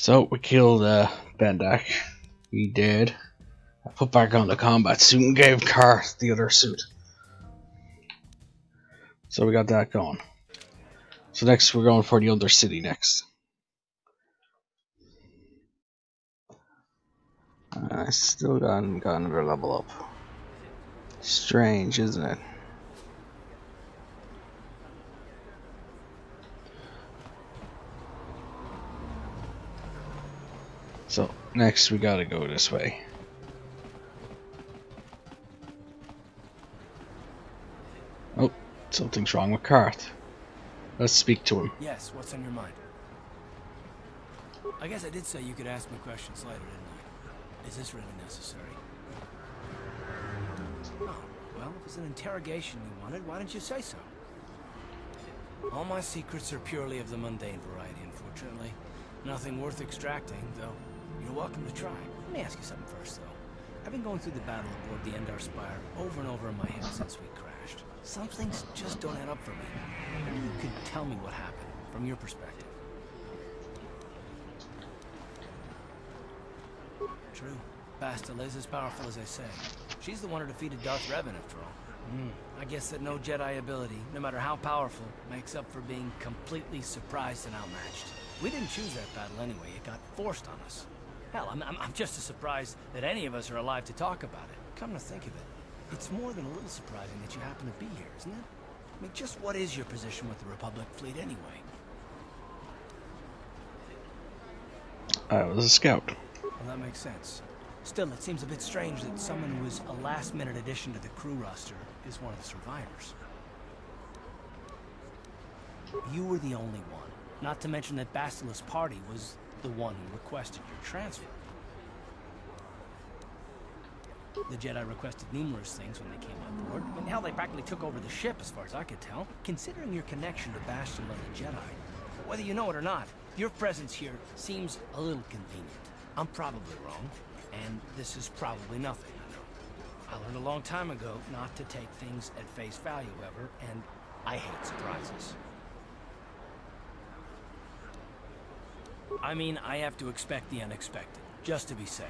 So we killed Bendak. He did. I put back on the combat suit and gave Kart the other suit. So we got that going. So next we're going for the other city next. I still got another level up. Strange, isn't it? So next we gotta go this way. Oh, something's wrong with Kart. Let's speak to him. Yes, what's on your mind? I guess I did say you could ask me questions later, didn't I? Is this really necessary? Oh, well, if it's an interrogation you wanted, why didn't you say so? All my secrets are purely of the mundane variety, unfortunately. Nothing worth extracting, though. You're welcome to try. Let me ask you something first, though. I've been going through the battle aboard the Endar Spire over and over in my head since we crashed. Some things just don't add up for me. Maybe you could tell me what happened, from your perspective. True. Bastila is as powerful as they say. She's the one who defeated Darth Revan, after all. I guess that no Jedi ability, no matter how powerful, makes up for being completely surprised and outmatched. We didn't choose that battle anyway. It got forced on us. Hell, I'm just as surprised that any of us are alive to talk about it. Come to think of it, it's more than a little surprising that you happen to be here, isn't it? I mean, just what is your position with the Republic fleet anyway? I was a scout. Well, that makes sense. Still, it seems a bit strange that someone who was a last-minute addition to the crew roster is one of the survivors. You were the only one. Not to mention that Bastila's party was the one who requested your transfer. The Jedi requested numerous things when they came on board. I mean, hell, they practically took over the ship, as far as I could tell. Considering your connection to Bastila the Jedi, whether you know it or not, your presence here seems a little convenient. I'm probably wrong, and this is probably nothing, I know. I learned a long time ago not to take things at face value ever, and I hate surprises. I mean, I have to expect the unexpected, just to be safe.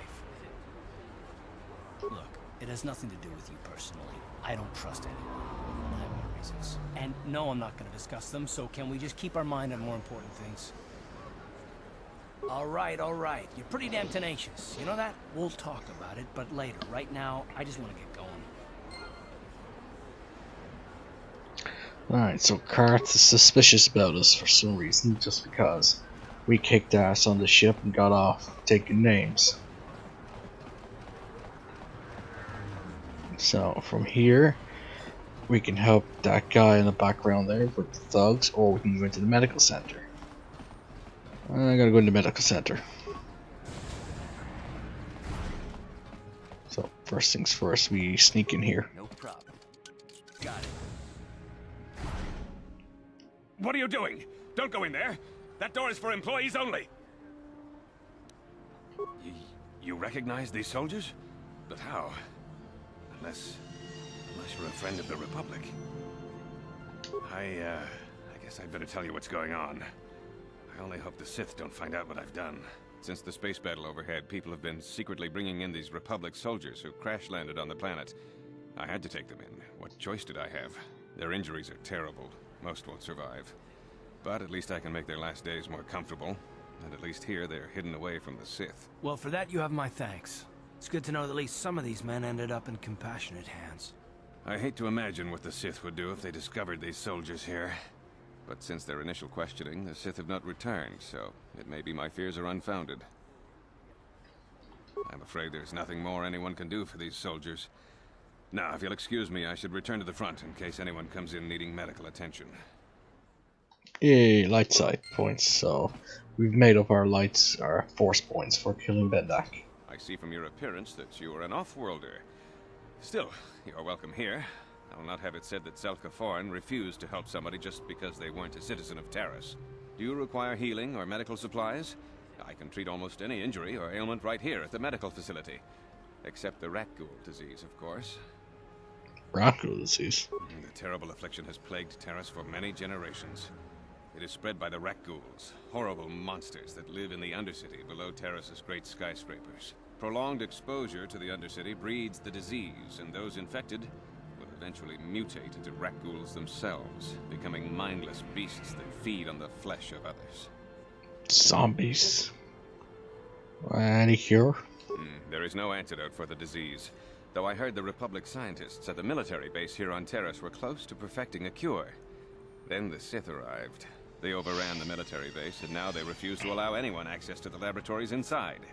Look, it has nothing to do with you personally. I don't trust anyone. I have my reasons. And no, I'm not going to discuss them, so can we just keep our mind on more important things? All right. You're pretty damn tenacious. You know that? We'll talk about it, but later. Right now, I just want to get going. Alright, so Kart is suspicious about us for some reason, just because we kicked ass on the ship and got off taking names. So from here, we can help that guy in the background there with the thugs, or we can go into the medical center. I gotta go into the medical center. So first things first, we sneak in here. No problem. Got it. What are you doing? Don't go in there. That door is for employees only. You recognize these soldiers? But how? Unless you're a friend of the Republic. I guess I'd better tell you what's going on. I only hope the Sith don't find out what I've done. Since the space battle overhead, people have been secretly bringing in these Republic soldiers who crash-landed on the planet. I had to take them in. What choice did I have? Their injuries are terrible. Most won't survive. But at least I can make their last days more comfortable. And at least here, they're hidden away from the Sith. Well, for that you have my thanks. It's good to know that at least some of these men ended up in compassionate hands. I hate to imagine what the Sith would do if they discovered these soldiers here. But since their initial questioning, the Sith have not returned, so it may be my fears are unfounded. I'm afraid there's nothing more anyone can do for these soldiers. Now, if you'll excuse me, I should return to the front in case anyone comes in needing medical attention. Yay, light side points. So we've made up our force points for killing Bendak. I see from your appearance that you are an off-worlder. Still, you're welcome here. I will not have it said that Selka Foreign refused to help somebody just because they weren't a citizen of Taris. Do you require healing or medical supplies? I can treat almost any injury or ailment right here at the medical facility. Except the rat ghoul disease, of course. Rat ghoul disease? The terrible affliction has plagued Taris for many generations. It is spread by the rat ghouls, horrible monsters that live in the Undercity below Taris's great skyscrapers. Prolonged exposure to the Undercity breeds the disease, and those infected will eventually mutate into rat ghouls themselves, becoming mindless beasts that feed on the flesh of others. Zombies. Any cure? There is no antidote for the disease, though I heard the Republic scientists at the military base here on Taris were close to perfecting a cure. Then the Sith arrived. They overran the military base, and now they refuse to allow anyone access to the laboratories inside.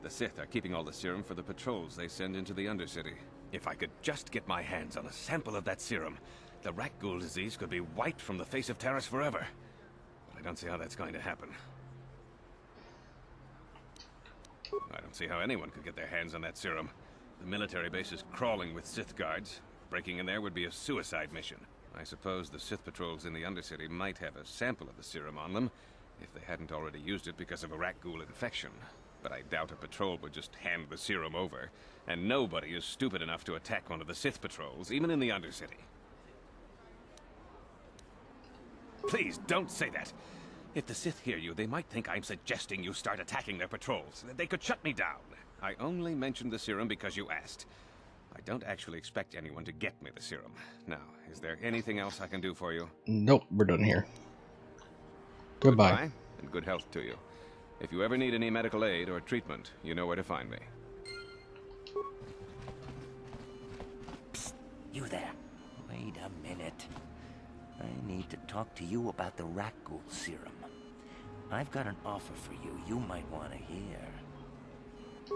The Sith are keeping all the serum for the patrols they send into the Undercity. If I could just get my hands on a sample of that serum, the rat ghoul disease could be wiped from the face of Taris forever. But I don't see how that's going to happen. I don't see how anyone could get their hands on that serum. The military base is crawling with Sith guards. Breaking in there would be a suicide mission. I suppose the Sith patrols in the Undercity might have a sample of the serum on them, if they hadn't already used it because of a rat ghoul infection. But I doubt a patrol would just hand the serum over, and nobody is stupid enough to attack one of the Sith patrols, even in the Undercity. Please, don't say that! If the Sith hear you, they might think I'm suggesting you start attacking their patrols. They could shut me down. I only mentioned the serum because you asked. I don't actually expect anyone to get me the serum. Now, is there anything else I can do for you? Nope, we're done here. Goodbye. And good health to you. If you ever need any medical aid or treatment, you know where to find me. Psst, you there. Wait a minute. I need to talk to you about the rat ghoul serum. I've got an offer for you might want to hear.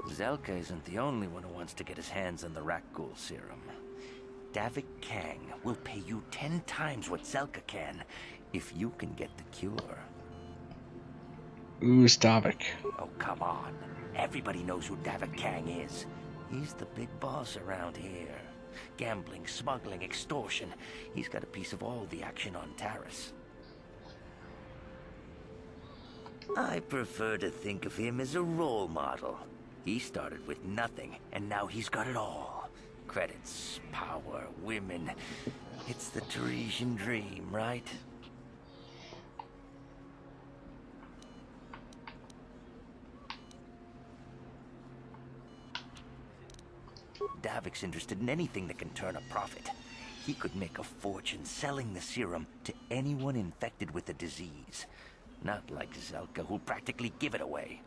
Zelka isn't the only one who wants to get his hands on the rat ghoul serum. Davik Kang will pay you 10 times what Zelka can if you can get the cure. Who's Davik? Oh, come on. Everybody knows who Davik Kang is. He's the big boss around here. Gambling, smuggling, extortion. He's got a piece of all the action on Taris. I prefer to think of him as a role model. He started with nothing, and now he's got it all. Credits, power, women. It's the Tarisian dream, right? Davik's interested in anything that can turn a profit. He could make a fortune selling the serum to anyone infected with the disease. Not like Zelka, who'll practically give it away.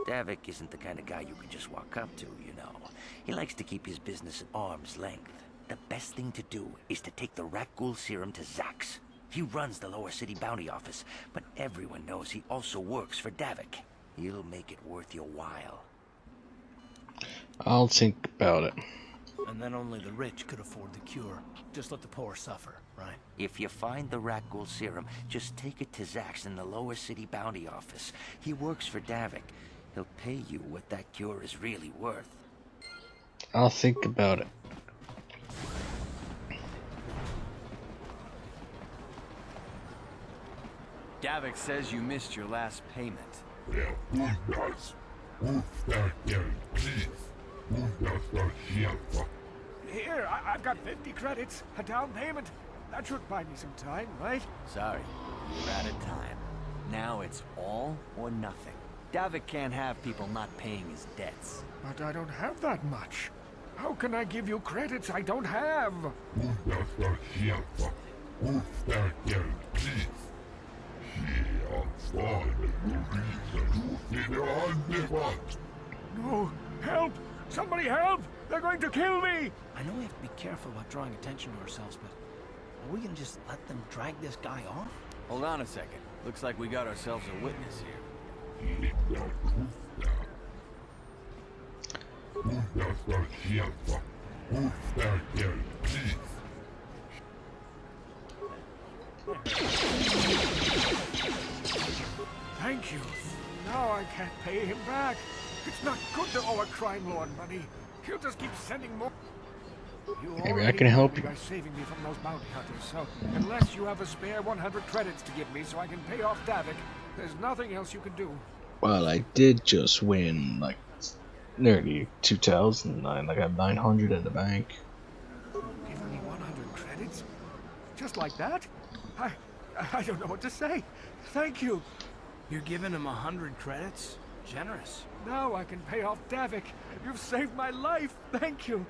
Davik isn't the kind of guy you can just walk up to, you know. He likes to keep his business at arm's length. The best thing to do is to take the rat ghoul serum to Zax. He runs the lower city bounty office, but everyone knows he also works for Davik. He'll make it worth your while. I'll think about it. And then only the rich could afford the cure. Just let the poor suffer, right? If you find the rat ghoul serum, just take it to Zax in the lower city bounty office. He works for Davik. He'll pay you what that cure is really worth. I'll think about it. Davik says you missed your last payment. Here, I've got 50 credits, a down payment. That should buy me some time, right? Sorry, you're out of time. Now it's all or nothing. Davik can't have people not paying his debts. But I don't have that much. How can I give you credits I don't have? No, help! Somebody help! They're going to kill me! I know we have to be careful about drawing attention to ourselves, but are we gonna just let them drag this guy off? Hold on a second. Looks like we got ourselves a witness here. Thank you. Now I can't pay him back. It's not good to owe a crime lord money. He'll just keep sending more. You Maybe I already can help helped me you. by saving me from those bounty hunters, so unless you have a spare 100 credits to give me so I can pay off Davik, there's nothing else you can do. Well, I did just win like nearly 2,000. I have 900 in the bank. Give me 100 credits? Just like that? I don't know what to say. Thank you. You're giving him 100 credits? Generous. Now I can pay off Davik. You've saved my life. Thank you.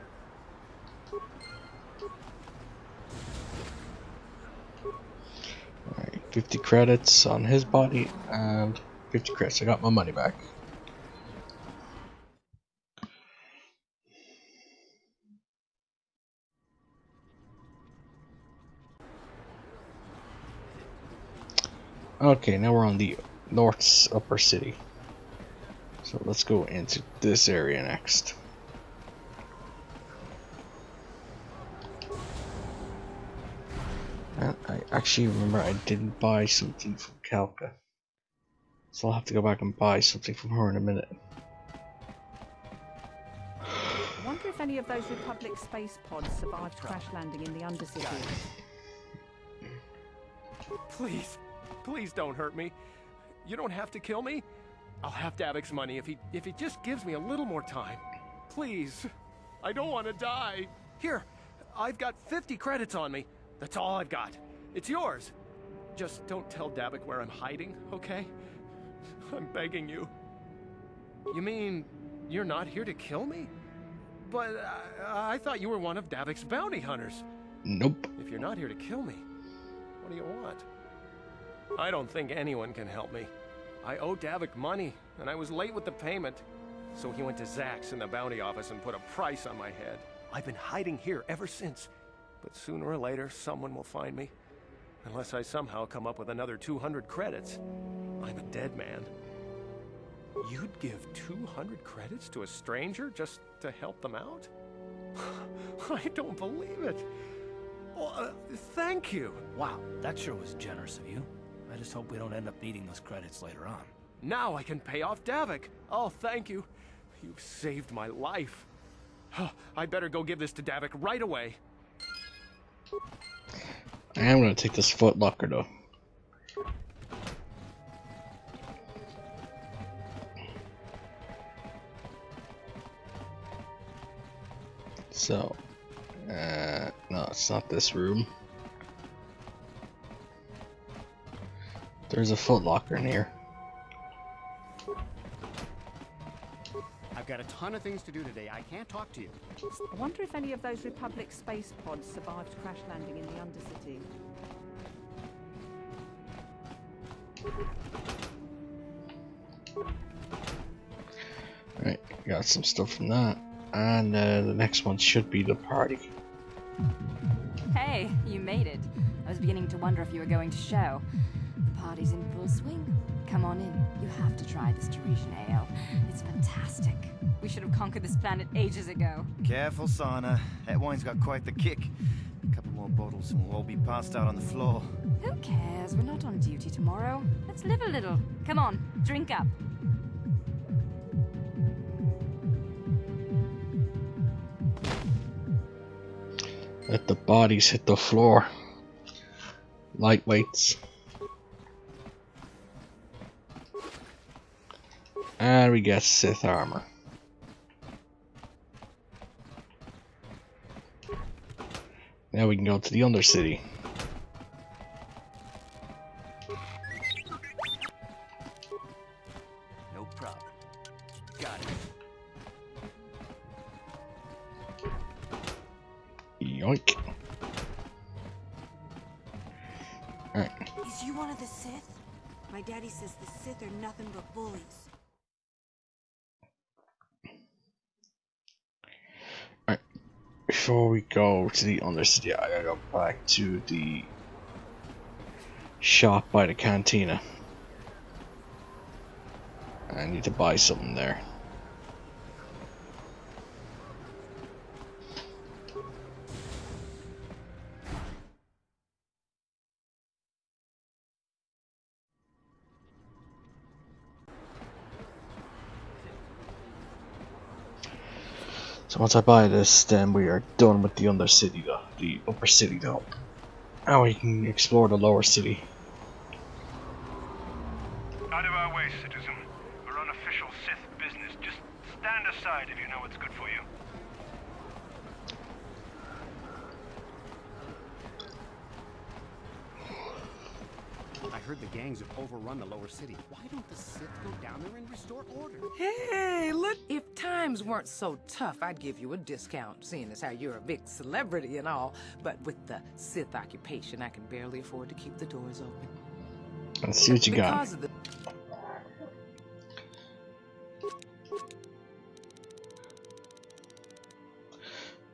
Alright, 50 credits on his body and 50 credits. I got my money back. Okay, now we're on the North's upper city. So let's go into this area next. And I actually remember I didn't buy something from Kalka. So I'll have to go back and buy something from her in a minute. I wonder if any of those Republic space pods survived crash landing in the Undercity. Please, please don't hurt me. You don't have to kill me. I'll have Davik's money if he just gives me a little more time. Please, I don't want to die. Here, I've got 50 credits on me. That's all I've got. It's yours. Just don't tell Davik where I'm hiding, okay? I'm begging you. You mean you're not here to kill me? But I thought you were one of Davik's bounty hunters. Nope. If you're not here to kill me, what do you want? I don't think anyone can help me. I owe Davik money, and I was late with the payment. So he went to Zach's in the bounty office and put a price on my head. I've been hiding here ever since. But sooner or later, someone will find me. Unless I somehow come up with another 200 credits. I'm a dead man. You'd give 200 credits to a stranger just to help them out? I don't believe it. Well, thank you. Wow, that sure was generous of you. I just hope we don't end up needing those credits later on. Now I can pay off Davik. Oh, thank you. You've saved my life. I better go give this to Davik right away. I am gonna take this foot locker though. So, no, it's not this room. There's a foot locker in here. I've got a ton of things to do today. I can't talk to you. I wonder if any of those Republic space pods survived crash landing in the Undercity. Alright, got some stuff from that. And the next one should be the party. Hey, you made it. I was beginning to wonder if you were going to show. The party's in full swing. Come on in. You have to try this Tarisian ale. It's fantastic. We should have conquered this planet ages ago. Careful, Sana. That wine's got quite the kick. A couple more bottles and we'll all be passed out on the floor. Who cares? We're not on duty tomorrow. Let's live a little. Come on, drink up. Let the bodies hit the floor. Lightweights. And we get Sith armor. Now we can go to the Undercity. No problem. Got it. Yoink. Alright. Is you one of the Sith? My daddy says the Sith are nothing but bullies. Alright. Before we go to the Undercity, I gotta go back to the shop by the cantina. I need to buy something there. So once I buy this, then we are done with the Undercity, the upper city though. Now we can explore the lower city. Out of our way, citizen. We're on official Sith business. Just stand aside if you know what's good for you. I heard the gangs have overrun the lower city. Why don't the Sith go down there and restore order? Hey, look, if times weren't so tough, I'd give you a discount, seeing as how you're a big celebrity and all. But with the Sith occupation, I can barely afford to keep the doors open. Let's see what you got. Because of the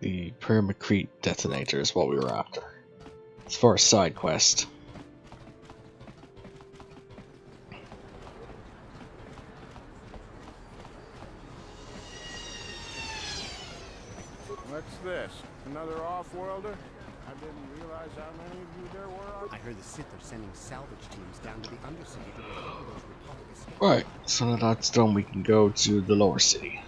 The Permacrete detonator is what we were after. It's for a side quest. What's this? Another off-worlder? I didn't realize how many of you there were. I heard the Sith are sending salvage teams down to the Undercity to recover those Republic escapes. Right, so now that's done, we can go to the lower city.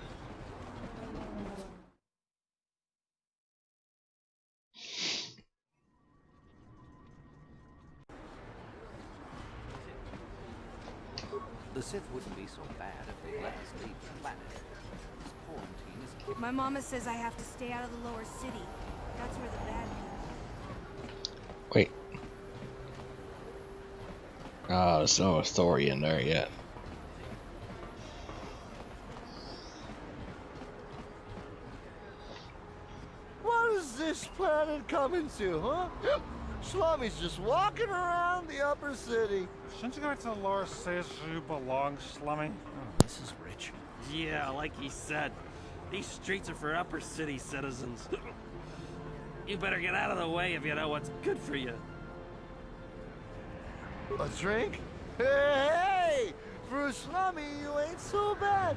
The Sith wouldn't be so bad if they let us leave the planet. This quarantine is... My mama says I have to stay out of the lower city. That's where the bad people... Wait. Ah, there's no authority in there yet. What is this planet coming to, huh? Slummy's just walking around the upper city. Shouldn't you go to the lower city where you belong, Slummy? Oh, this is rich. Yeah, like he said. These streets are for upper city citizens. You better get out of the way if you know what's good for you. A drink? Hey! For a slummy, you ain't so bad.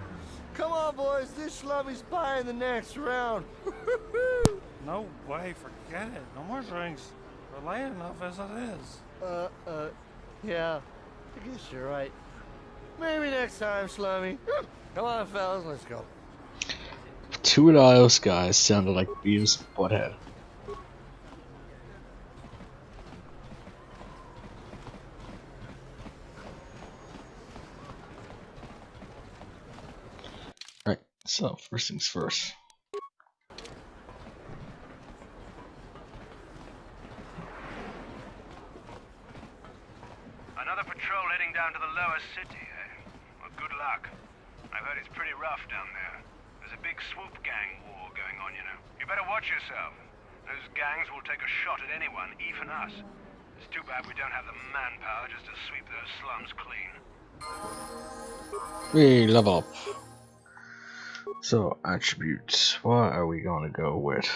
Come on, boys. This slummy's buying the next round. No way, forget it. No more drinks. We're late enough as it is. Yeah. I guess you're right. Maybe next time, slummy. Come on, fellas, let's go. Two of those guys sounded like Beavis and Butthead. Right, so first things first. Another patrol heading down to the lower city, eh? Well, good luck. I've heard it's pretty rough down there. There's a big swoop gang war going on, you know. You better watch yourself. Those gangs will take a shot at anyone, even us. It's too bad we don't have the manpower just to sweep those slums clean. We level up. So, attributes. What are we going to go with?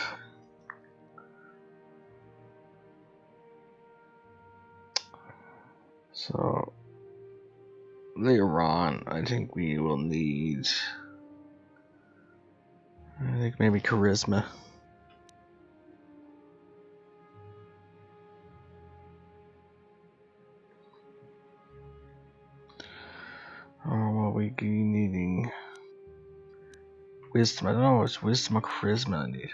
So, later on, I think we will need... I think maybe charisma. Or will we be needing wisdom? I don't know, it's wisdom or charisma I need.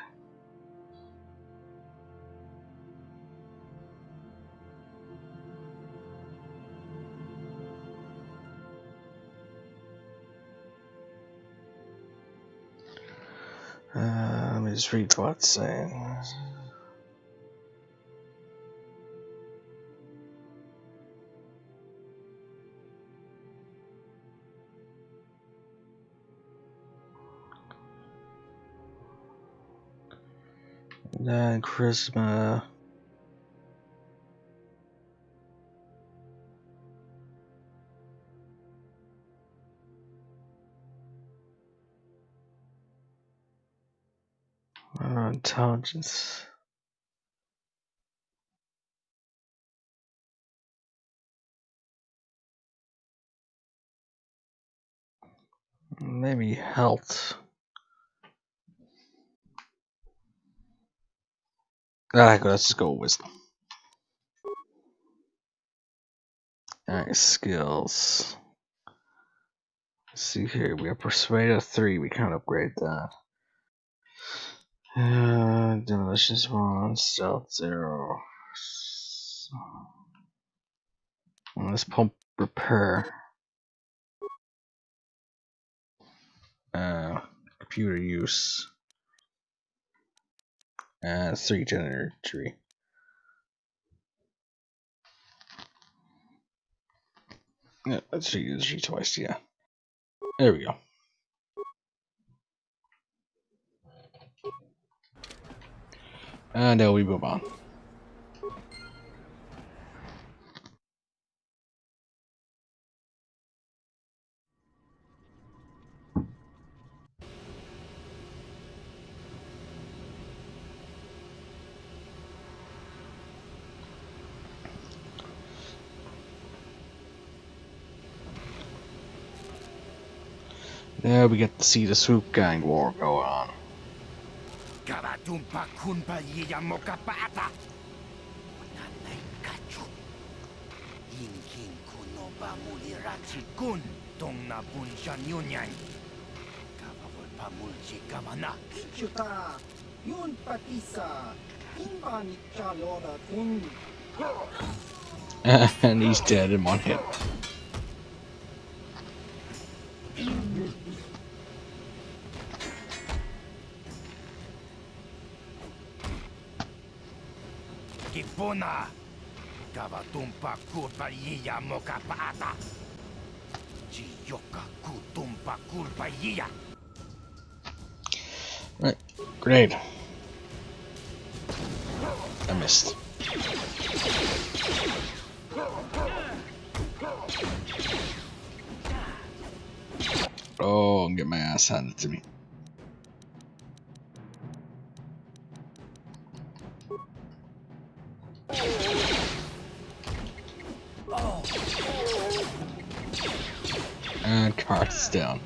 Let me just read what it's saying. Then charisma. Intelligence. Maybe health. Alright, let's just go with wisdom. Alright, skills. Let's see here, we have persuade of 3, we can't upgrade that. Demolitions 1, stealth 0. Let's pump repair. Computer use. And 3 energy. Yeah, let's use G twice, yeah. There we go. And now we move on. Now we get to see the swoop gang war go on. And he's dead in one hit. Kipuna, Kavatumpa Kulpa Yiya Mokapaata. Chiyoka Kutumpa Kulpa Yiya. Right, grenade. I missed. Oh, I'm getting my ass handed to me. And cart's down.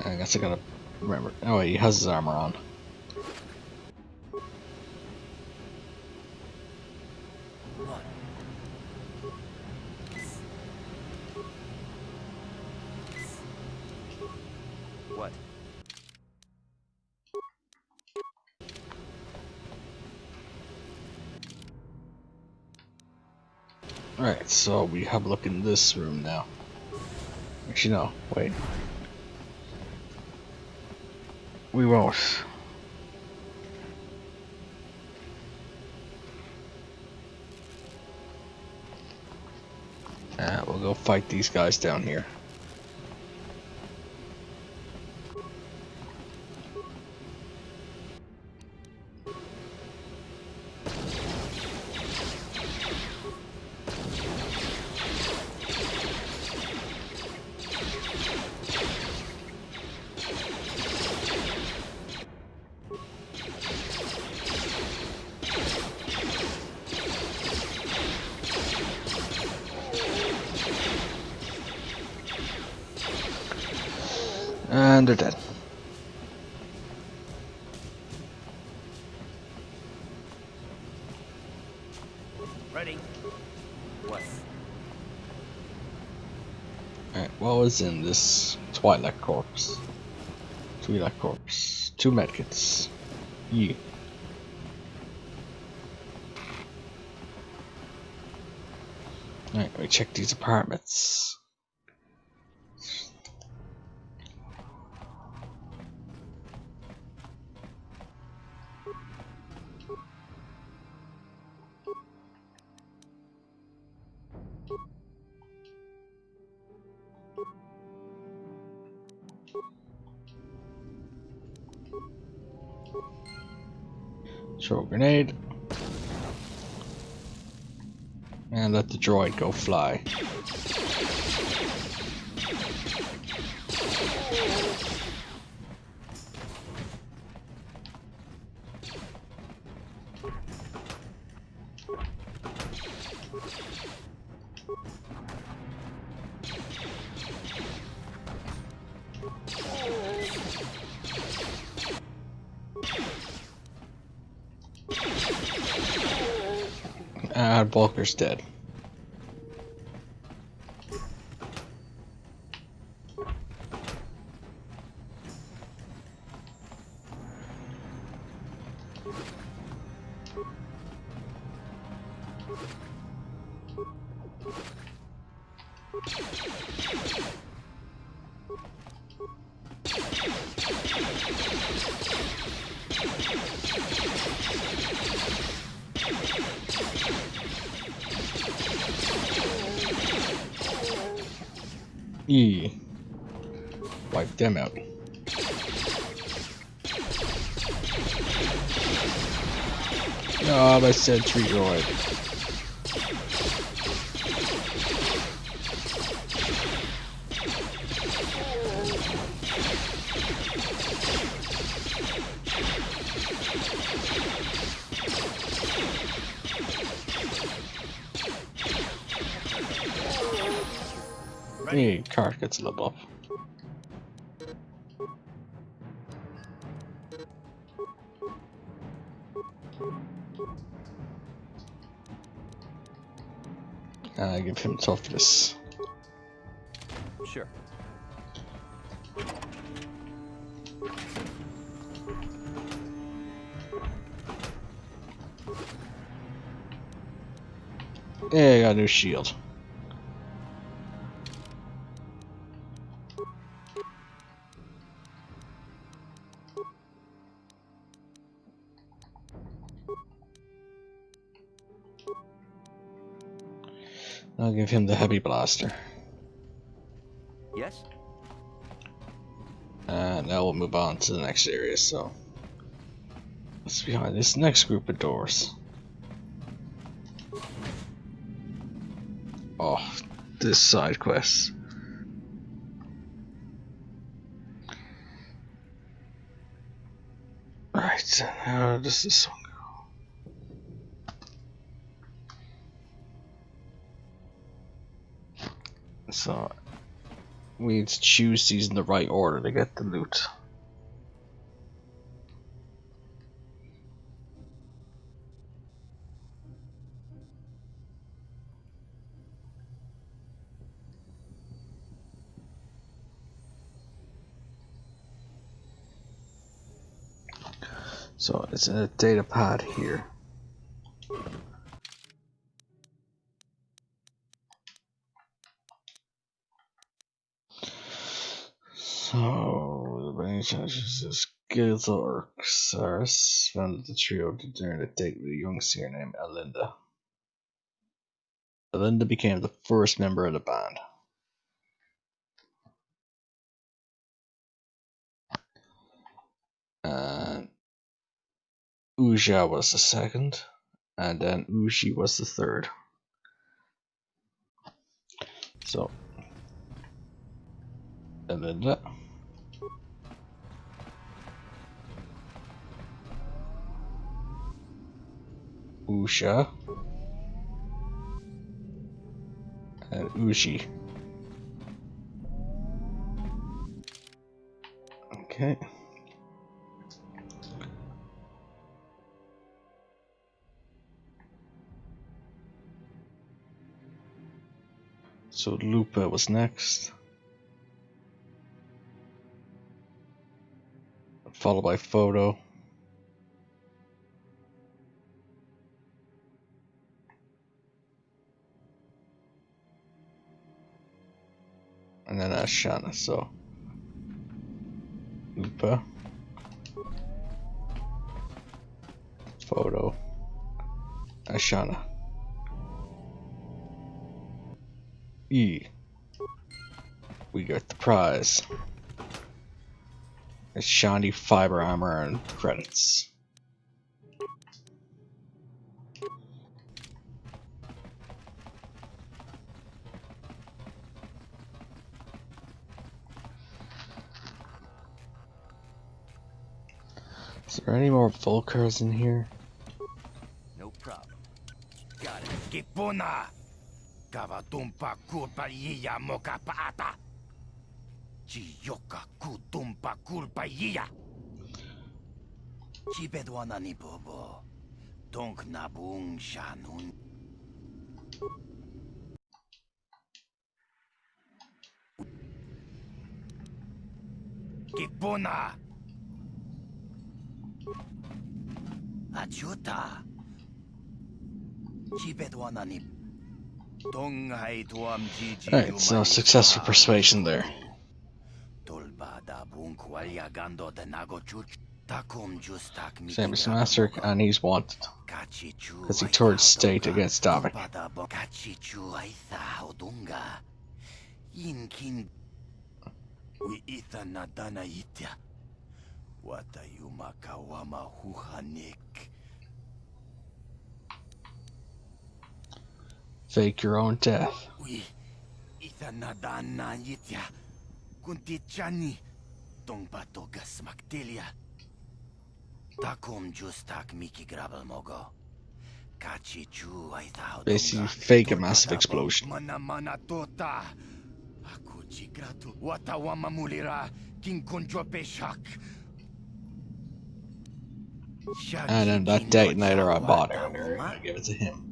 I guess I gotta remember. Oh wait, he has his armor on. What? Alright, so we have a look in this room now. Actually, no, wait. We won't. We'll go fight these guys down here. And they're dead. Ready? What? Alright, what was in this Twilight corpse? Twilight corpse. 2 medkits. Yeah. Alright, let me check these apartments. Throw a grenade. And let the droid go fly. And Bulker's dead. Wipe them out. Oh, my sentry droid. Hey, card gets a level up. Give him toughness. Sure. Yeah, I got a new shield. I'll give him the heavy blaster. Yes? And now we'll move on to the next area, so what's behind this next group of doors? Oh, this side quest. Right, how does this one go? So we need to choose these in the right order to get the loot. So it's in a data pad here. So the brain charges is KOTOR Taris founded the trio during a date with a young singer named Alinda. Alinda became the first member of the band. And Uja was the second, and then Uji was the third. So Alinda, Usha, and Uji. Okay. So Lupa was next, followed by Photo, and then Ashana. So Lupa, Photo, Ashana. We got the prize. It's shiny fiber armor and credits. Is there any more Volkers in here? No problem. Got it. Kipuna! Kavatumpa kulpa yiya moka paata! Chiyoka kutumpa kulpa yiya! Chibedwana ni bobo. Donk nabung shanun. Kipuna! Achuta! Chibedwana ni. Alright, so successful persuasion there. Samus Master, and he's wanted because he turned state against Davik. Fake your own death. Basically, fake a massive explosion. And then that detonator I bought earlier, I give it to him.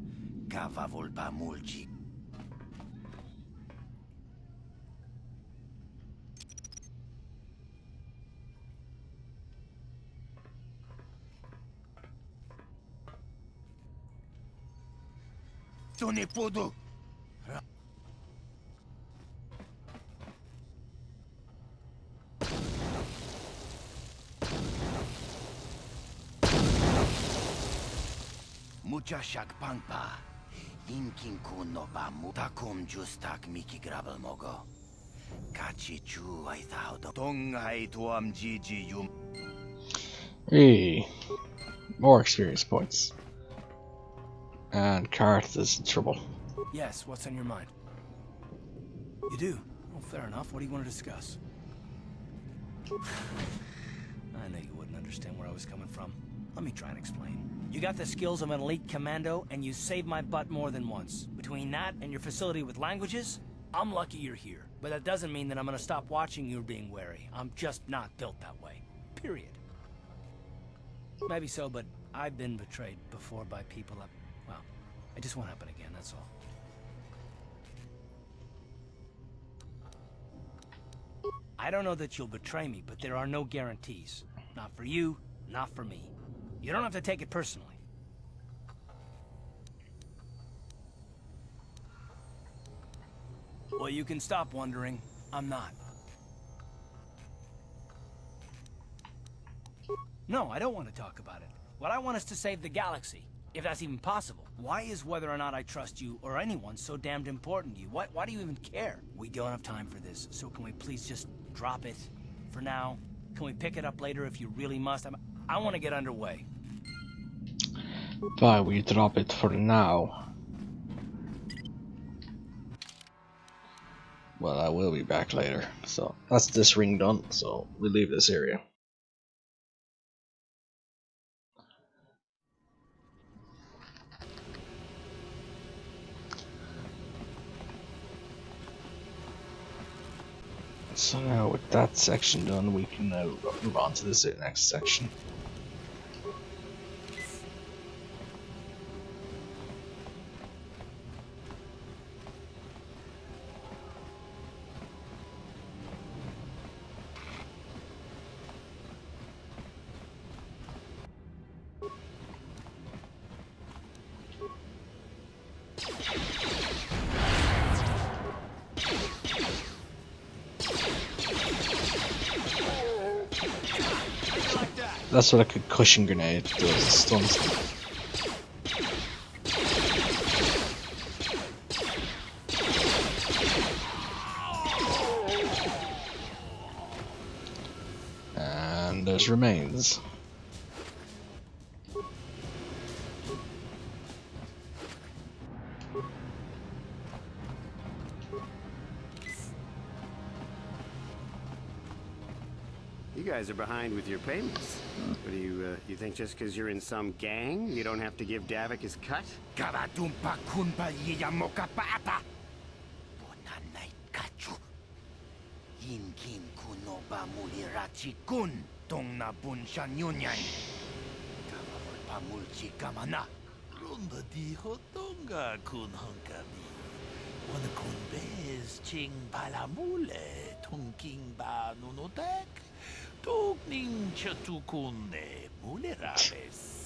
Muchashak pangpa. Inkin kuno ba mu takom justak miki grabel mogo. Kachi chu I thought tong hai tuam gigi yum. Hey, more experience points. And Karth is in trouble. Yes, what's on your mind? You do? Well, fair enough. What do you want to discuss? I knew you wouldn't understand where I was coming from. Let me try and explain. You got the skills of an elite commando, and you saved my butt more than once. Between that and your facility with languages, I'm lucky you're here. But that doesn't mean that I'm gonna stop watching you being wary. I'm just not built that way. Period. Maybe so, but I've been betrayed before by people that, well, it just won't happen again, that's all. I don't know that you'll betray me, but there are no guarantees. Not for you, not for me. You don't have to take it personally. Well, you can stop wondering. I'm not. No, I don't want to talk about it. What I want is to save the galaxy, if that's even possible. Why is whether or not I trust you or anyone so damned important to you? Why do you even care? We don't have time for this, so can we please just drop it for now? Can we pick it up later if you really must? I want to get underway. Fine, we drop it for now. Well, I will be back later. So that's this ring done, so we leave this area. So now with that section done, we can now move on to this next section. That's what a concussion grenade does, it stuns them. And there's remains. You guys are behind with your payments. What do you think just because you're in some gang, you don't have to give Davik his cut?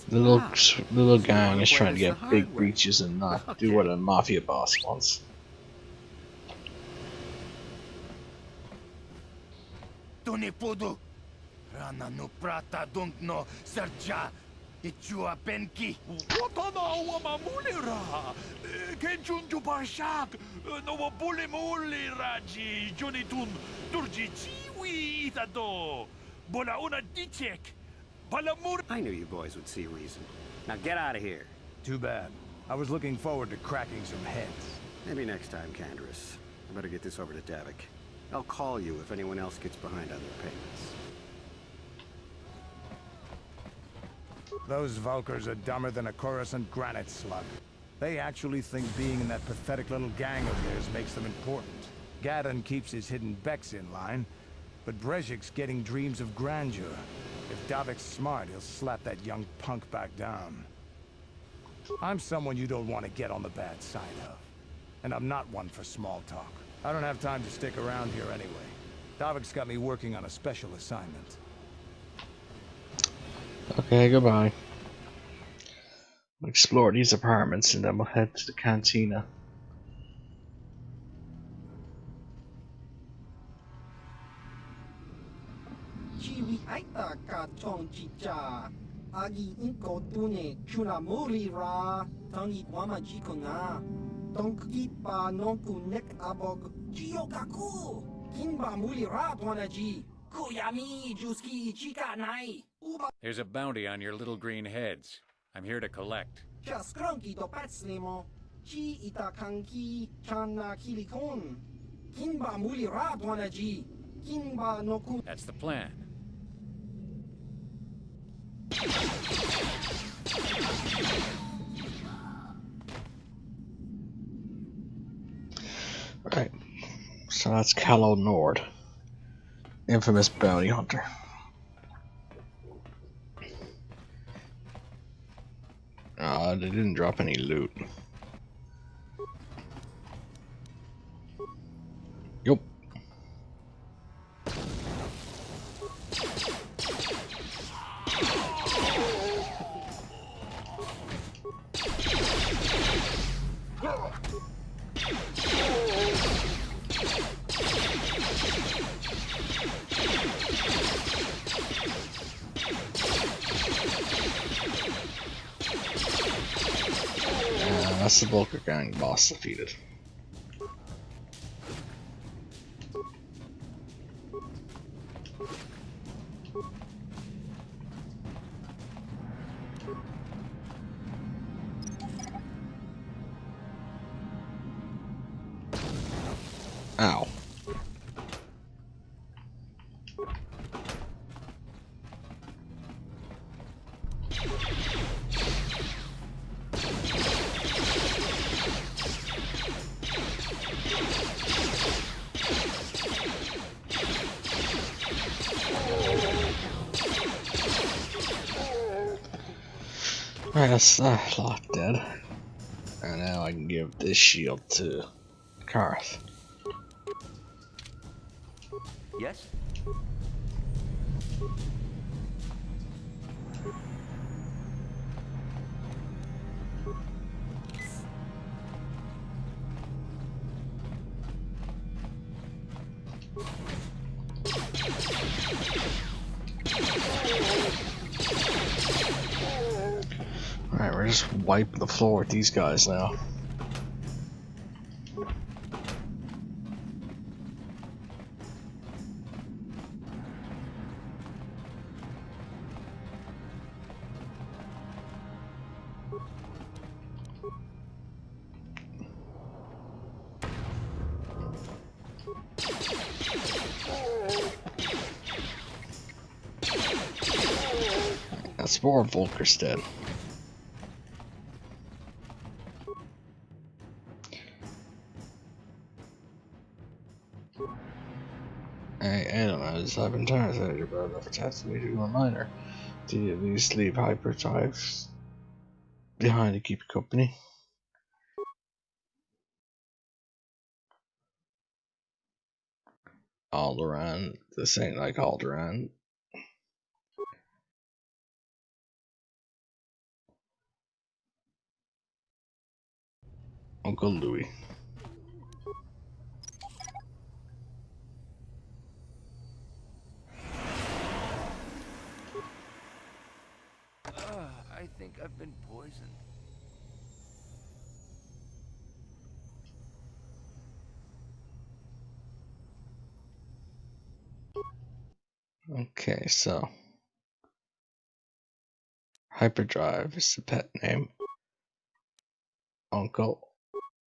The little gang is trying to get big breaches and not do what a mafia boss wants. Rana no prata don't no serja. Ichua benki. Watana wamamulira. Kenjunju barshak. No wabulimuli raji. Jonitun durji chiwi itado. Bola una dichek. Balamur. I knew you boys would see reason. Now get out of here. Too bad. I was looking forward to cracking some heads. Maybe next time, Candaris. I better get this over to Davik. I'll call you if anyone else gets behind on their payments. Those Vulkars are dumber than a Coruscant granite slug. They actually think being in that pathetic little gang of theirs makes them important. Gadon keeps his hidden Beks in line, but Brezhik's getting dreams of grandeur. If Davik's smart, he'll slap that young punk back down. I'm someone you don't want to get on the bad side of. And I'm not one for small talk. I don't have time to stick around here anyway. Davik's got me working on a special assignment. Okay, goodbye. We'll explore these apartments and then we'll head to the cantina. Chiwi aita ka chong chicha. Agi inko tune chuna muri ra. Tangi wama chiko na. Donki pa nonku nek abog. Chio kaku. Kinba muri ra tuanaji. Kuyami juski chika nai. There's a bounty on your little green heads. I'm here to collect. Just cronky to patslimo. Chi ita kanki chana kilikon. Kinba muri ra tuanaji. Kinba noku. That's the plan. Right, so that's Calo Nord, infamous bounty hunter. They didn't drop any loot. Yup. That's the Vulkar gang boss defeated. Ow. Alright, that's Lock dead. And now I can give this shield to Karth. Yes? Alright, we're just wiping the floor with these guys now. That's more Vulkars dead. Hey, animals, I've been tired about enough attacks to me to a reminder to at least leave hyperdrives behind to keep you company. Alderaan, this ain't like Alderaan. Uncle Louis. I think I've been poisoned. Okay, so Hyperdrive is the pet name. Uncle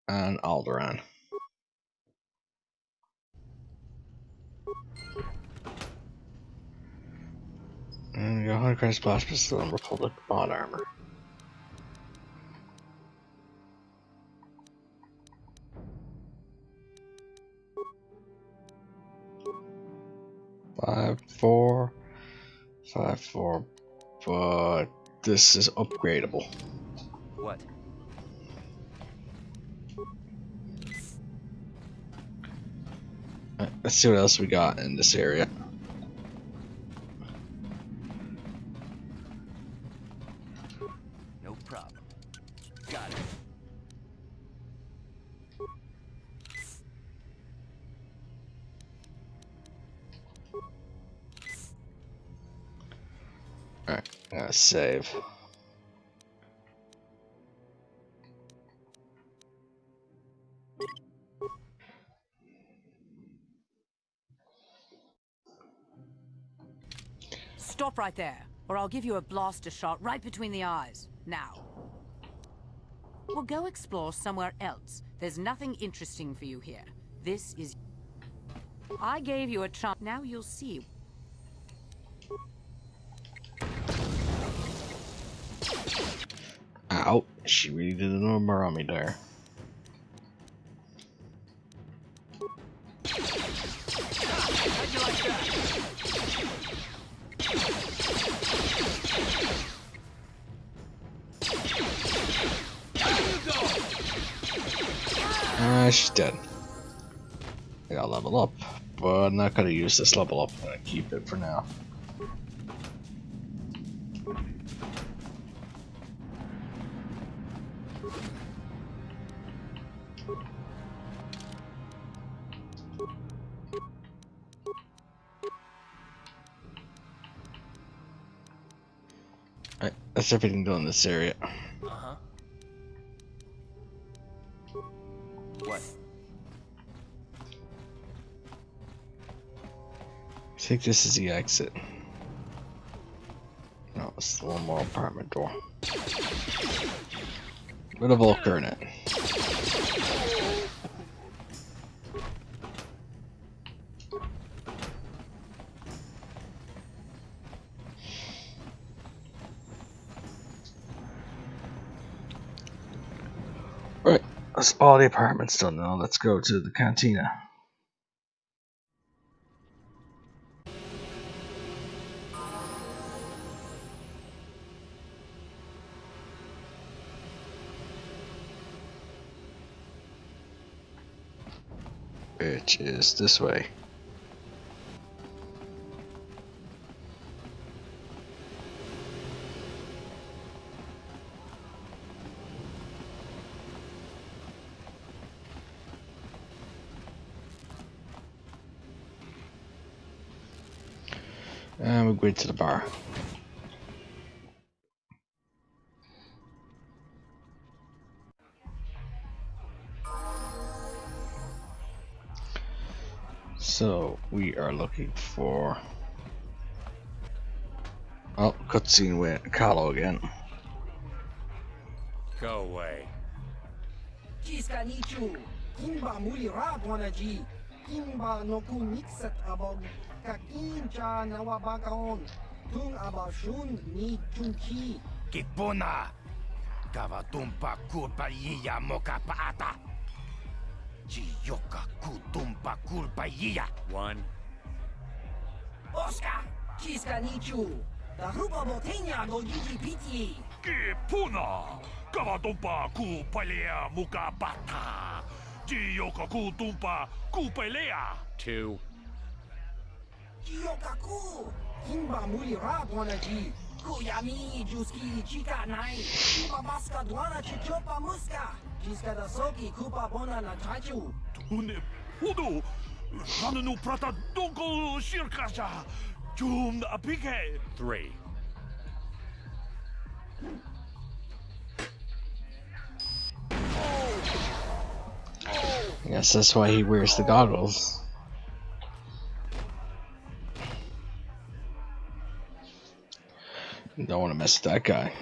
and Alderaan. And we got 100 credits blast pistol and Republic bot armor. Five, four, but this is upgradable. What? Let's see what else we got in this area. No problem. Got it. Alright, gotta save. Stop right there, or I'll give you a blaster shot right between the eyes. Now. We'll go explore somewhere else. There's nothing interesting for you here. This is... I gave you a chance. Now you'll see. Ow, she really did a number on me there. How'd you like that? She's dead. I gotta level up, but I'm not gonna use this level up. I'm gonna keep it for now. Alright, that's everything done in this area. Uh-huh. What? I think this is the exit. No, it's the one more apartment door. Bit of Vulker in it. Right, that's all the apartments done now. Let's go to the cantina. Which is this way. And we're going to the bar. So we are looking for... Oh, cutscene with Carlo again. Go away. Kiska nichu, kimba muli radwanaji, kimba no kunixat abog, kakincha nawabakaon, tung abashun ni chunchi. Kipuna! Kavatumpa kulpa yiya mokapaata! Chiyoka kutumpa kulpa yiya! One. Oscar, kiska nichu, darupa botenya no gigi piti. Kipuna! Kavatumpa kupalea mukapata! Chiyoka kutumpa kupelea! Two. Chiyokaku, kimba muli radwanaji. Kuyami juski chika nai, kiba baska dwana chichopa muska, kiska da soki kupa bona na chachu. Tune pudu! Hanunu prata donko shirkasha! Jum apike! Three. I guess that's why he wears the goggles. Don't want to mess with that guy.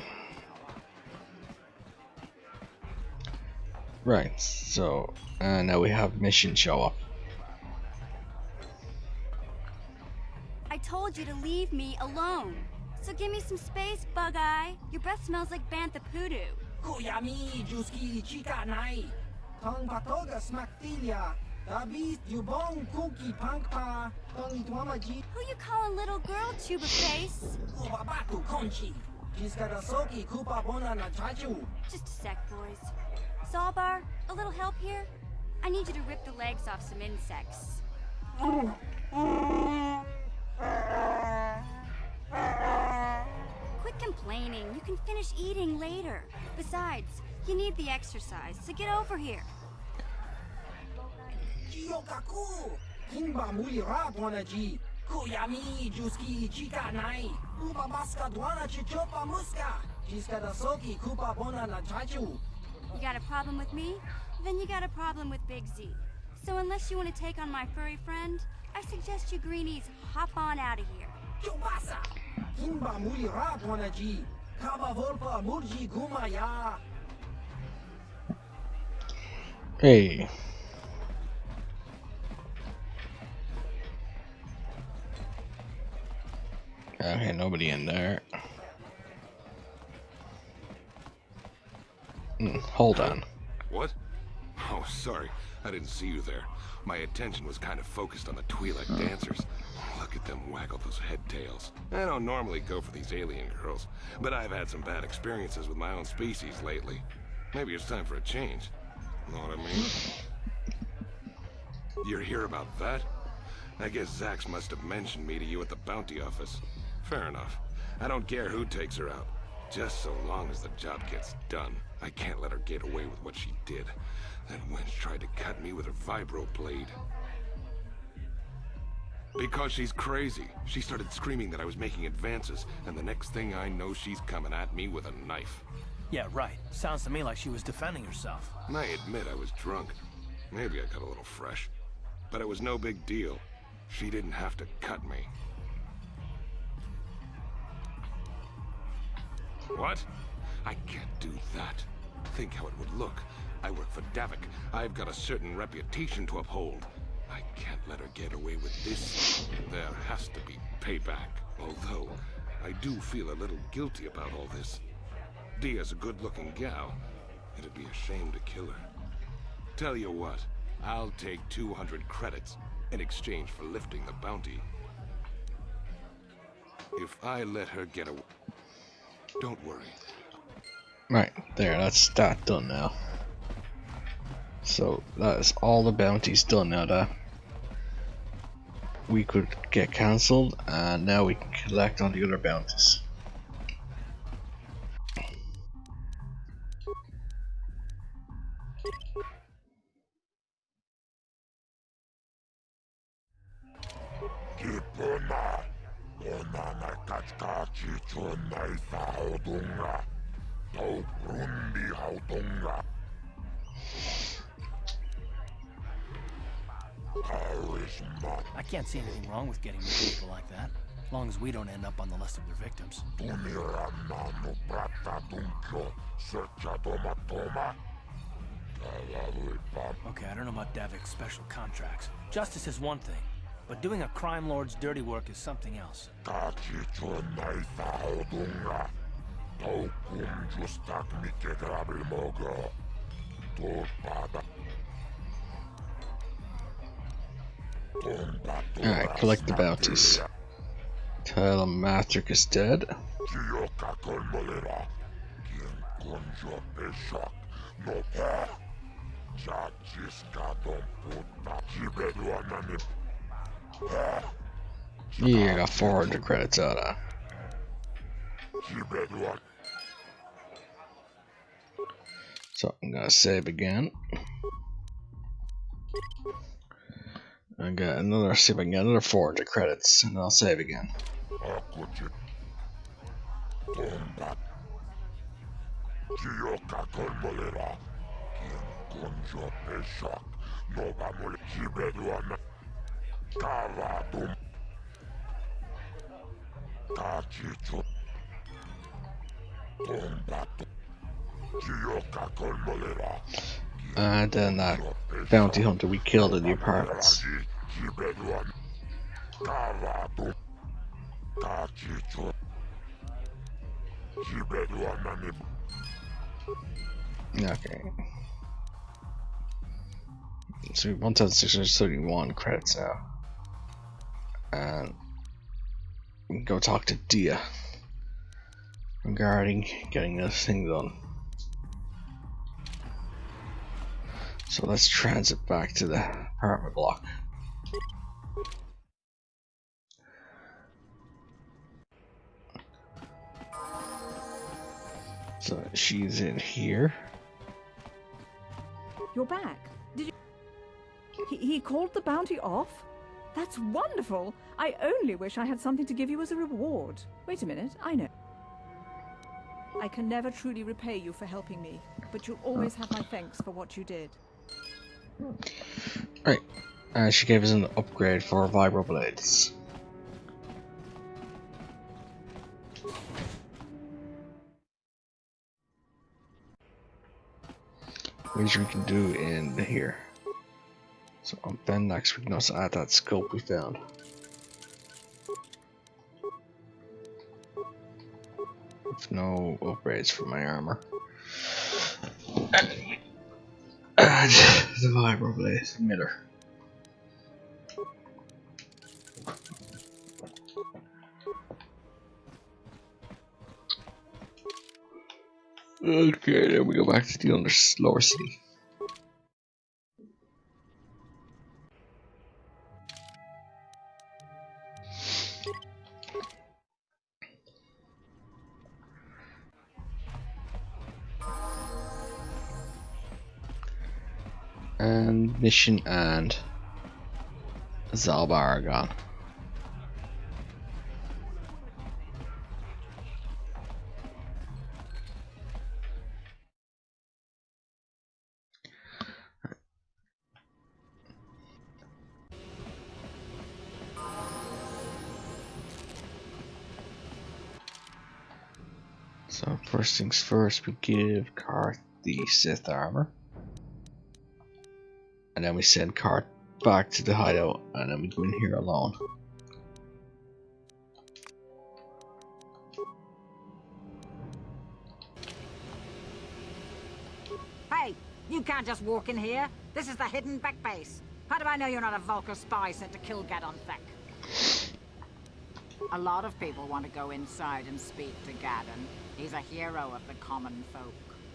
Right, so now we have mission show up. I told you to leave me alone. So give me some space, Bug-Eye. Your breath smells like Bantha Poodoo. Kuyami, Juski, Chica, Nai. Tong Patoga, Smaktilia. Dabi, Yubong, Kuki, Pankpa. Tong Itwamaji. Who you calling little girl, Tuba Face? Ubabatu, Conchi. Jiskadasoki, Kupa Bona, Nachachu. Just a sec, boys. Sawbar, a little help here? I need you to rip the legs off some insects. Quit complaining. You can finish eating later. Besides, you need the exercise, so get over here. Jiyokaku! Kimba Muli Radwanaji. Kuyami, Juski, Chica, Nai. Ubabaska, Dwana, Chichopa, Muska. Jiskadasoki, Kupa Bona, Nachachu. You got a problem with me? Then you got a problem with Big Z. So unless you want to take on my furry friend, I suggest you greenies hop on out of here. Chubasa! Kimba Muli Radwanaji. Kaba Volpa, Murji, Gumaya. Hey. Okay, nobody in there. Hold on. What? Oh, sorry. I didn't see you there. My attention was kind of focused on the Twi'lek dancers. Look at them waggle those head tails. I don't normally go for these alien girls, but I've had some bad experiences with my own species lately. Maybe it's time for a change. Know what I mean? You're here about that? I guess Zax must have mentioned me to you at the bounty office. Fair enough. I don't care who takes her out. Just so long as the job gets done. I can't let her get away with what she did. That wench tried to cut me with her vibro blade. Because she's crazy. She started screaming that I was making advances, and the next thing I know, she's coming at me with a knife. Yeah, right. Sounds to me like she was defending herself. And I admit I was drunk. Maybe I got a little fresh. But it was no big deal. She didn't have to cut me. What? I can't do that. Think how it would look. I work for Davik. I've got a certain reputation to uphold. I can't let her get away with this. There has to be payback. Although, I do feel a little guilty about all this. Dia's a good-looking gal. It'd be a shame to kill her. Tell you what, I'll take 200 credits in exchange for lifting the bounty. If I let her get away... Don't worry. Right, there, that's that done now. So that is all the bounties done now that we could get cancelled, and now we can collect on the other bounties. I can't see anything wrong with getting rid of people like that, as long as we don't end up on the list of their victims. Okay, I don't know about Davik's special contracts. Justice is one thing, but doing a crime lord's dirty work is something else. Alright, collect the bounties. Tell him Matrick is dead. Yeah, I got 400 credits out of. So I'm gonna save again. I got another, see if I can get another 400 credits, and I'll save again. And then that bounty hunter we killed in the apartments. Okay. So 1,631 credits now. And we can go talk to Dia regarding getting this thing done. So let's transit back to the apartment block. So she's in here. You're back. Did you... He called the bounty off? That's wonderful. I only wish I had something to give you as a reward. Wait a minute, I know. I can never truly repay you for helping me, but you'll always have my thanks for what you did. Right. She gave us an upgrade for vibroblades. Which we can do in here. So on Ben next we can also add that scope we found. With no upgrades for my armor. And the vibroblade emitter. Okay, then we go back to the lower city. And mission and Zalbaragon. So first things first, we give Karth the Sith armor. And then we send Karth back to the hideout, and then we go in here alone. Hey, you can't just walk in here. This is the Hidden Bek base. How do I know you're not a Vulkar spy sent to kill Gadon Thek? A lot of people want to go inside and speak to Gadon. He's a hero of the common folk.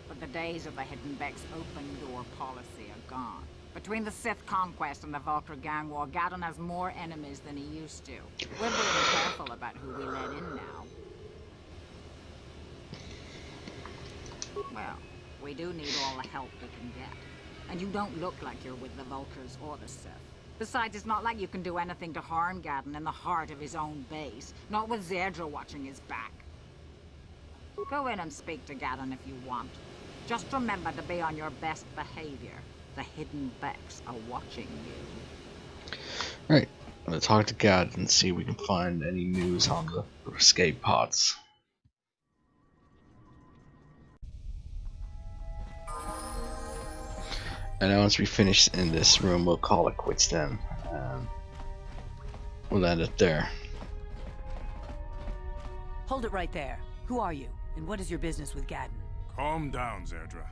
But the days of the Hidden Beks open door policy are gone. Between the Sith conquest and the Vulkar gang war, Gadon has more enemies than he used to. We're being careful about who we let in now. Well, we do need all the help we can get. And you don't look like you're with the Vulkars or the Sith. Besides, it's not like you can do anything to harm Gadon in the heart of his own base. Not with Zerdra watching his back. Go in and speak to Gadon if you want. Just remember to be on your best behavior. The Hidden Beks are watching you. Right, let's talk to Gadon and see if we can find any news on the escape pods. And then once we finish in this room, we'll call it quits then. We'll end it there. Hold it right there. Who are you? And what is your business with Gadon? Calm down, Zerdra.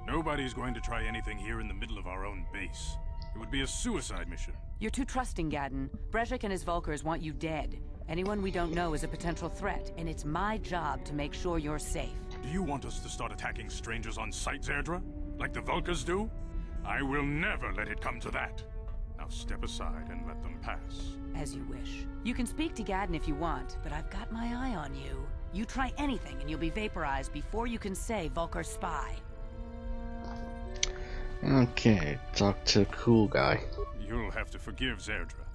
Nobody's going to try anything here in the middle of our own base. It would be a suicide mission. You're too trusting, Gadon. Brezhik and his Vulkars want you dead. Anyone we don't know is a potential threat, and it's my job to make sure you're safe. Do you want us to start attacking strangers on sight, Zerdra? Like the Vulkars do? I will never let it come to that. Now step aside and let them pass. As you wish. You can speak to Gadon if you want, but I've got my eye on you. You try anything and you'll be vaporized before you can say Vulkar spy. Okay, talk to cool guy. You'll have to forgive Zerdra.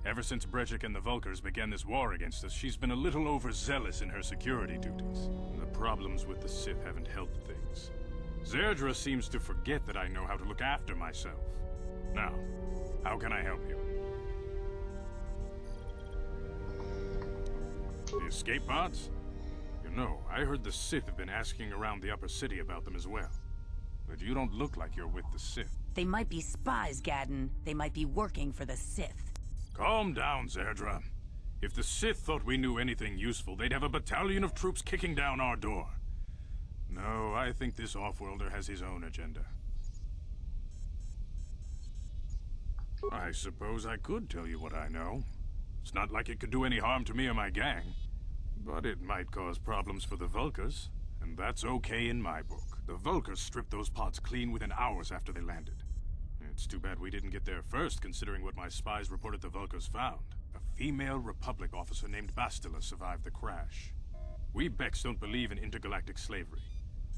Ever since Brejik and the Vulkars began this war against us, she's been a little overzealous in her security duties. The problems with the Sith haven't helped things. Zerdra seems to forget that I know how to look after myself. Now, how can I help you? The escape pods? You know, I heard the Sith have been asking around the upper city about them as well. But you don't look like you're with the Sith. They might be spies, Gadden. They might be working for the Sith. Calm down, Zerdra. If the Sith thought we knew anything useful, they'd have a battalion of troops kicking down our door. No, I think this off-worlder has his own agenda. I suppose I could tell you what I know. It's not like it could do any harm to me or my gang. But it might cause problems for the Vulkars, and that's okay in my book. The Vulkars stripped those pods clean within hours after they landed. It's too bad we didn't get there first, considering what my spies reported the Vulkars found. A female Republic officer named Bastila survived the crash. We Beks don't believe in intergalactic slavery,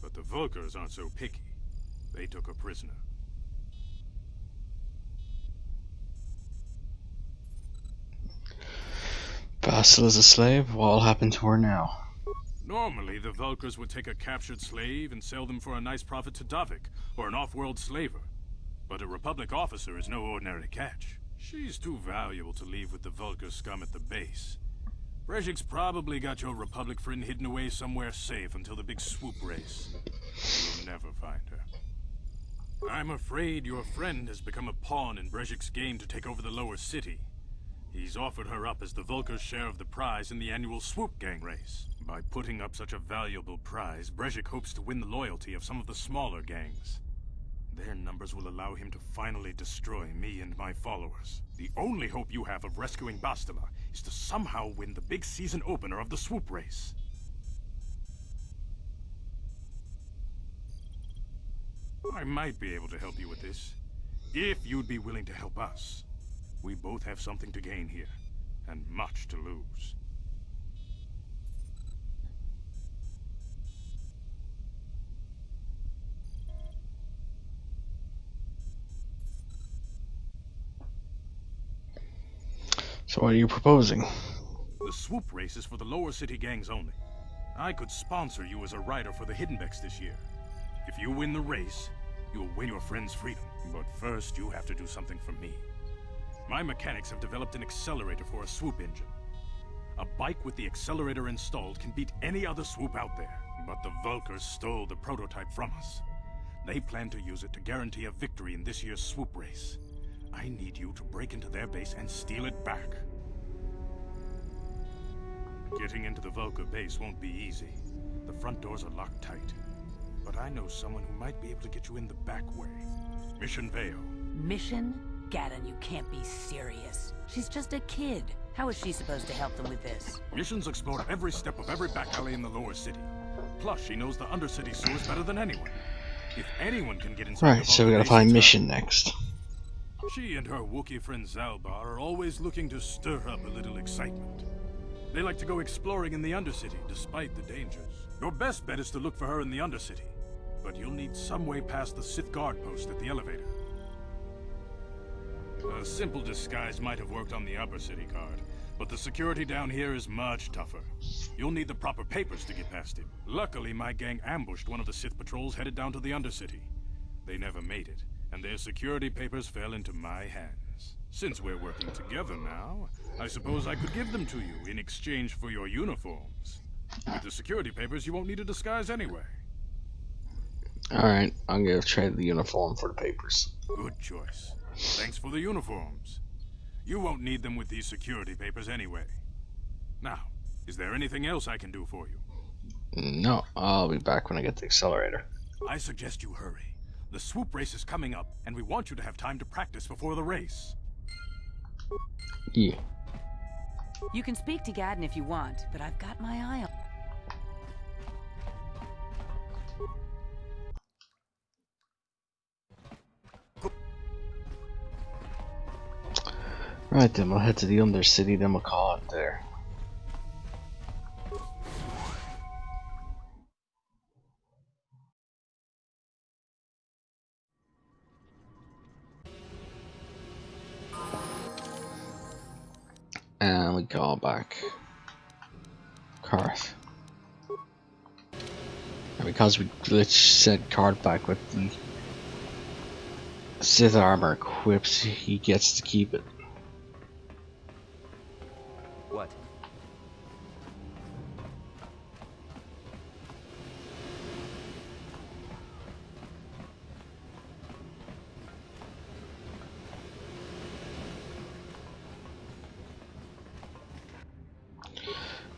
but the Vulkars aren't so picky. They took her prisoner. Bastila's a slave? What'll happen to her now? Normally, the Vulkars would take a captured slave and sell them for a nice profit to Davik, or an off-world slaver. But a Republic officer is no ordinary catch. She's too valuable to leave with the Vulkar scum at the base. Brejik's probably got your Republic friend hidden away somewhere safe until the big swoop race. You'll never find her. I'm afraid your friend has become a pawn in Brejik's game to take over the lower city. He's offered her up as the Vulkar's share of the prize in the annual swoop gang race. By putting up such a valuable prize, Brejik hopes to win the loyalty of some of the smaller gangs. Their numbers will allow him to finally destroy me and my followers. The only hope you have of rescuing Bastila is to somehow win the big season opener of the swoop race. I might be able to help you with this, if you'd be willing to help us. We both have something to gain here, and much to lose. So what are you proposing? The swoop race is for the lower city gangs only. I could sponsor you as a rider for the Hidden Beks this year. If you win the race, you'll win your friend's freedom. But first, you have to do something for me. My mechanics have developed an accelerator for a swoop engine. A bike with the accelerator installed can beat any other swoop out there. But the Vulkars stole the prototype from us. They plan to use it to guarantee a victory in this year's swoop race. I need you to break into their base and steal it back. Getting into the Vulkar base won't be easy. The front doors are locked tight. But I know someone who might be able to get you in the back way. Mission Veo. Mission? Gadden, you can't be serious. She's just a kid. How is she supposed to help them with this? Mission's explored every step of every back alley in the lower city. Plus, she knows the undercity sewers better than anyone. If anyone can get inside Right, so we gotta find Mission next. She and her Wookiee friend Zalbar are always looking to stir up a little excitement. They like to go exploring in the Undercity, despite the dangers. Your best bet is to look for her in the Undercity, but you'll need some way past the Sith guard post at the elevator. A simple disguise might have worked on the Upper City guard, but the security down here is much tougher. You'll need the proper papers to get past him. Luckily, my gang ambushed one of the Sith patrols headed down to the Undercity. They never made it, and their security papers fell into my hands. Since we're working together now, I suppose I could give them to you in exchange for your uniforms. With the security papers, you won't need a disguise anyway. Alright, I'm gonna trade the uniform for the papers. Good choice. Thanks for the uniforms. You won't need them with these security papers anyway. Now, is there anything else I can do for you? No, I'll be back when I get the accelerator. I suggest you hurry. The swoop race is coming up, and we want you to have time to practice before the race. Yeah. You can speak to Gadden if you want, but I've got my eye on... Right then, we'll head to the Undercity, then we'll call it there. and call back Karth. And because we glitched sent Karth back with the Sith armor equipped, he gets to keep it. What?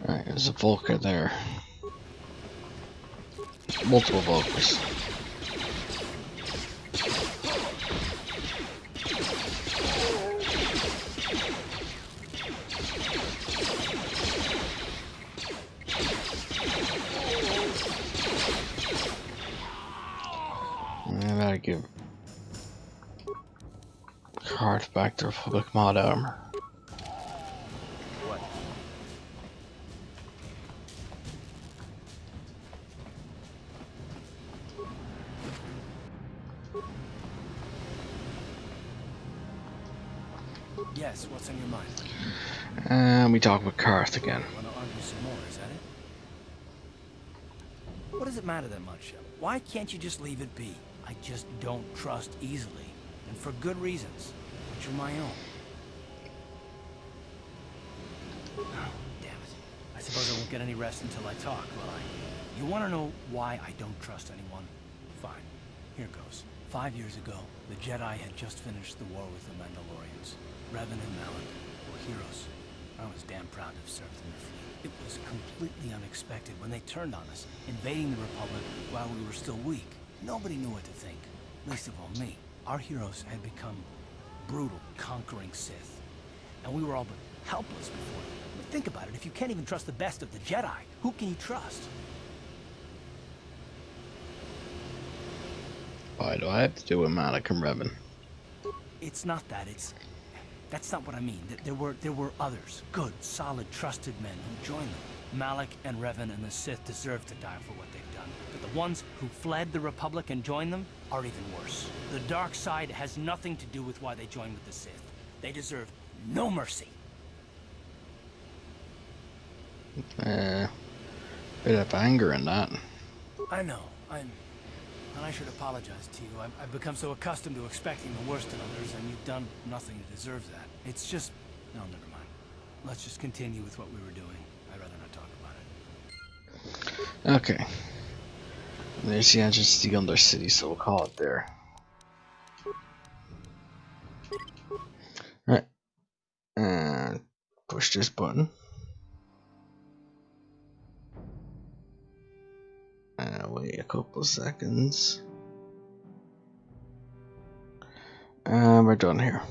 Alright, there's a Volker there. Multiple Volkers. And I give Karth back to Republic mod armor. What? Yes, what's on your mind? And we talk with Karth again. Want to argue some more, is that it? What does it matter that much? Why can't you just leave it be? I just don't trust easily, and for good reasons, which are my own. Oh, damn it. I suppose I won't get any rest until I talk, will I? You want to know why I don't trust anyone? Fine. Here goes. 5 years ago, the Jedi had just finished the war with the Mandalorians. Revan and Malik were heroes. I was damn proud to have served in their fleet. It was completely unexpected when they turned on us, invading the Republic while we were still weak. Nobody knew what to think, least of all me. Our heroes had become brutal, conquering Sith, and we were all but helpless before them. But think about it, if you can't even trust the best of the Jedi, who can you trust? Why do I have to do with Malik and Revan? It's not that, that's not what I mean. There were others, good, solid, trusted men who joined them. Malik and Revan and the Sith deserve to die for what they've done. But the ones who fled the Republic and joined them are even worse. The dark side has nothing to do with why they joined with the Sith. They deserve no mercy. Bit of anger in that. I know, and I should apologize to you. I've become so accustomed to expecting the worst in others, and you've done nothing to deserve that. It's just... no, never mind. Let's just continue with what we were doing. I'd rather not talk about it. Okay. There's the entrance to the Undercity, so we'll call it there. Right. And push this button. Wait a couple of seconds. And we're done here.